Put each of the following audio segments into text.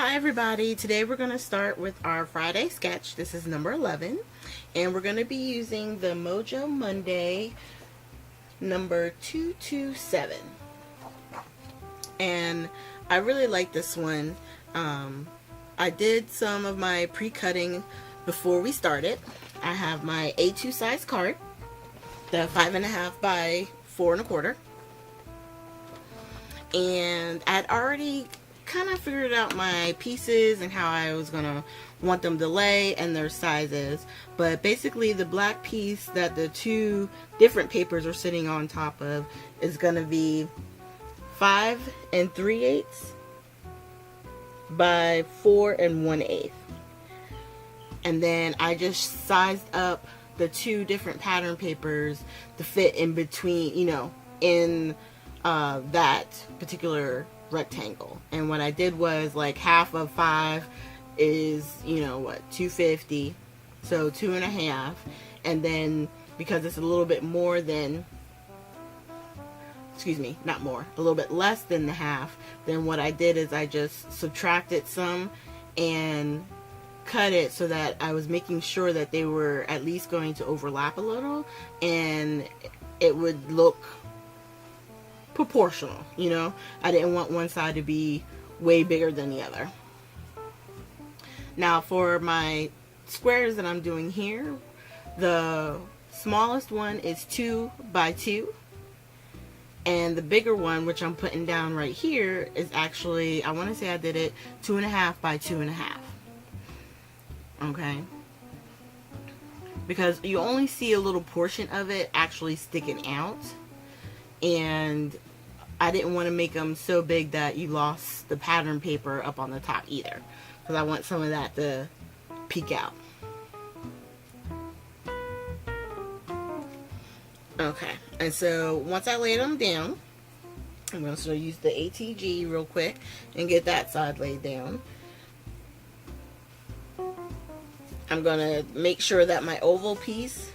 Hi everybody, today we're going to start with our Friday sketch. This is number 11 and we're going to be using the Mojo Monday number 227. And I really like this one. I did some of my pre-cutting before we started. I have my A2 size card, the 5.5 by 4.25, and I'd already kind of figured out my pieces and how I was gonna want them to lay and their sizes. But basically the black piece that the two different papers are sitting on top of is gonna be 5 3/8 by 4 1/8, and then I just sized up the two different pattern papers to fit in between, in that particular rectangle. And what I did was, like, half of 5 is 250, so 2.5, and then because it's a little bit more than, not more, a little bit less than the half, then what I did is I just subtracted some and cut it so that I was making sure that they were at least going to overlap a little and it would look proportional. I didn't want one side to be way bigger than the other. Now for my squares that I'm doing here, the smallest one is 2 by 2, and the bigger one, which I'm putting down right here, is actually, I want to say I did it 2.5 by 2.5. Okay, because you only see a little portion of it actually sticking out, and I didn't want to make them so big that you lost the pattern paper up on the top either, because I want some of that to peek out. Okay, and so once I laid them down, I'm going to use the ATG real quick and get that side laid down. I'm going to make sure that my oval piece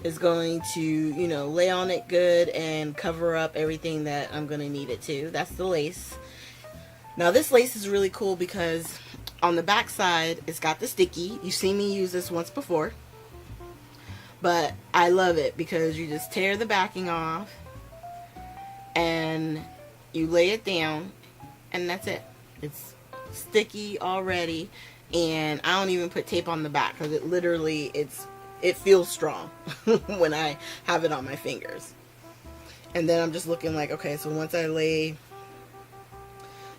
is going to, lay on it good and cover up everything that I'm going to need it to. That's the lace. Now this lace is really cool because on the back side it's got the sticky. You've seen me use this once before, but I love it because you just tear the backing off and you lay it down and that's it. It's sticky already, and I don't even put tape on the back because it literally, it feels strong when I have it on my fingers. And then I'm just looking like, okay, so once I lay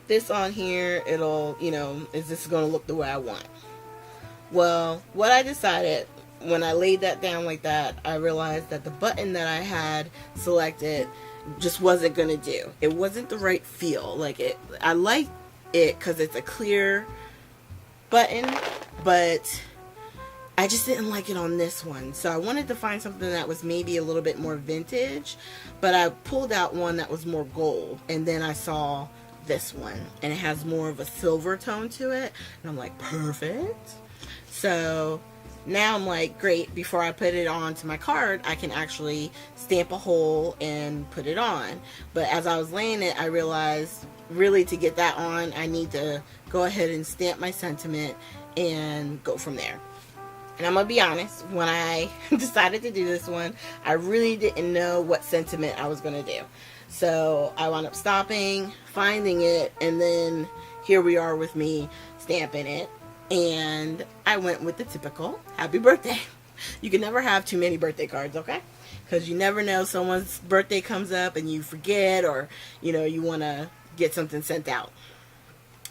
this on here, it'll, is this going to look the way I want? Well, what I decided when I laid that down like that, I realized that the button that I had selected just wasn't going to do. It wasn't the right feel. I like it because it's a clear button, but I just didn't like it on this one. So I wanted to find something that was maybe a little bit more vintage, but I pulled out one that was more gold, and then I saw this one and it has more of a silver tone to it, and I'm like, perfect. So now I'm like, great, before I put it onto my card, I can actually stamp a hole and put it on. But as I was laying it, I realized really to get that on, I need to go ahead and stamp my sentiment and go from there. And I'm going to be honest, when I decided to do this one, I really didn't know what sentiment I was going to do. So I wound up stopping, finding it, and then here we are with me stamping it. And I went with the typical happy birthday. You can never have too many birthday cards, okay? Because you never know, someone's birthday comes up and you forget, or you want to get something sent out.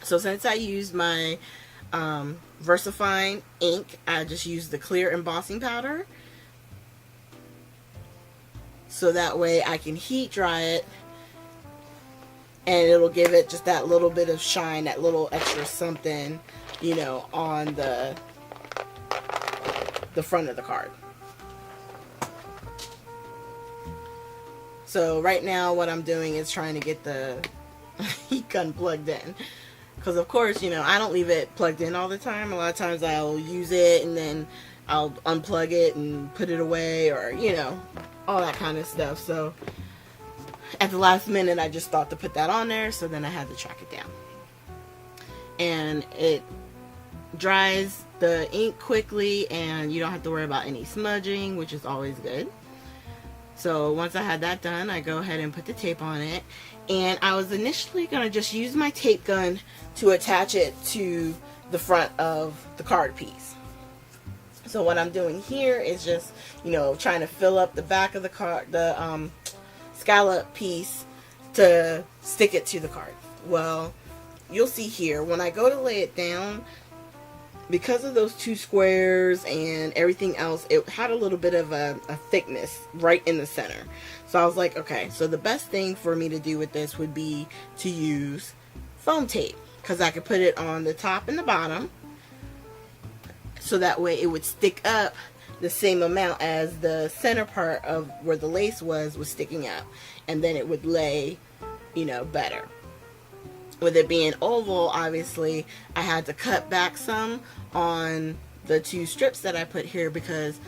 So since I used my VersaFine ink, I just used the clear embossing powder, so that way I can heat dry it and it'll give it just that little bit of shine, that little extra something, on the front of the card. So right now what I'm doing is trying to get the heat gun plugged in, because of course, I don't leave it plugged in all the time. A lot of times I'll use it and then I'll unplug it and put it away, or all that kind of stuff. So at the last minute I just thought to put that on there, so then I had to track it down. and it dries the ink quickly, and you don't have to worry about any smudging, which is always good. So once I had that done, I go ahead and put the tape on it, and I was initially going to just use my tape gun to attach it to the front of the card piece. So what I'm doing here is just, you know, trying to fill up the back of the card, the scallop piece, to stick it to the card. Well, you'll see here, when I go to lay it down, because of those two squares and everything else, it had a little bit of a thickness right in the center. So I was like, okay, so the best thing for me to do with this would be to use foam tape, because I could put it on the top and the bottom, so that way it would stick up the same amount as the center part of where the lace was sticking up, and then it would lay, you know, better. With it being oval, obviously I had to cut back some on the two strips that I put here, because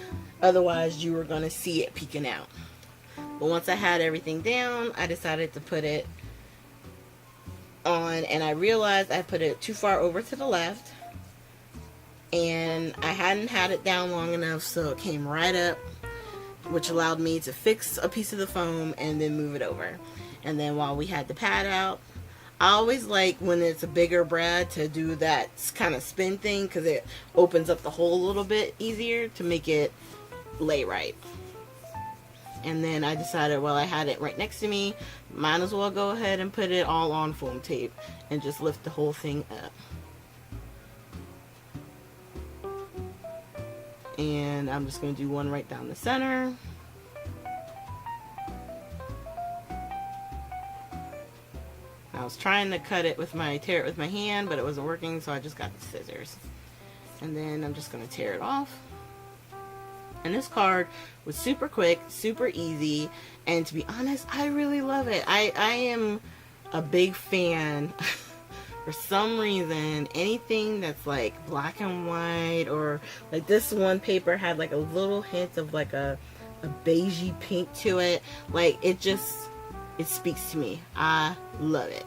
otherwise you were going to see it peeking out. But once I had everything down, I decided to put it on, and I realized I put it too far over to the left, and I hadn't had it down long enough, so it came right up, which allowed me to fix a piece of the foam and then move it over. And then while we had the pad out, I always like, when it's a bigger brad, to do that kind of spin thing, because it opens up the hole a little bit easier to make it lay right. And then I decided, well, I had it right next to me, might as well go ahead and put it all on foam tape and just lift the whole thing up. And I'm just going to do one right down the center. I was trying to tear it with my hand, but it wasn't working, so I just got the scissors. And then I'm just going to tear it off. And this card was super quick, super easy, and to be honest, I really love it. I am a big fan. For some reason, anything that's like black and white, or like this one paper had like a little hint of like a beigey pink to it, like it speaks to me. I love it.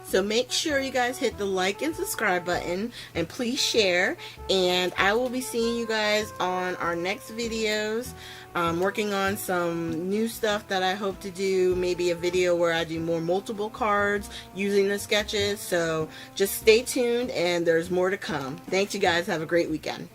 So make sure you guys hit the like and subscribe button, and please share, and I will be seeing you guys on our next videos. I'm working on some new stuff that I hope to do, maybe a video where I do multiple cards using the sketches, so just stay tuned and there's more to come. Thanks, you guys. Have a great weekend.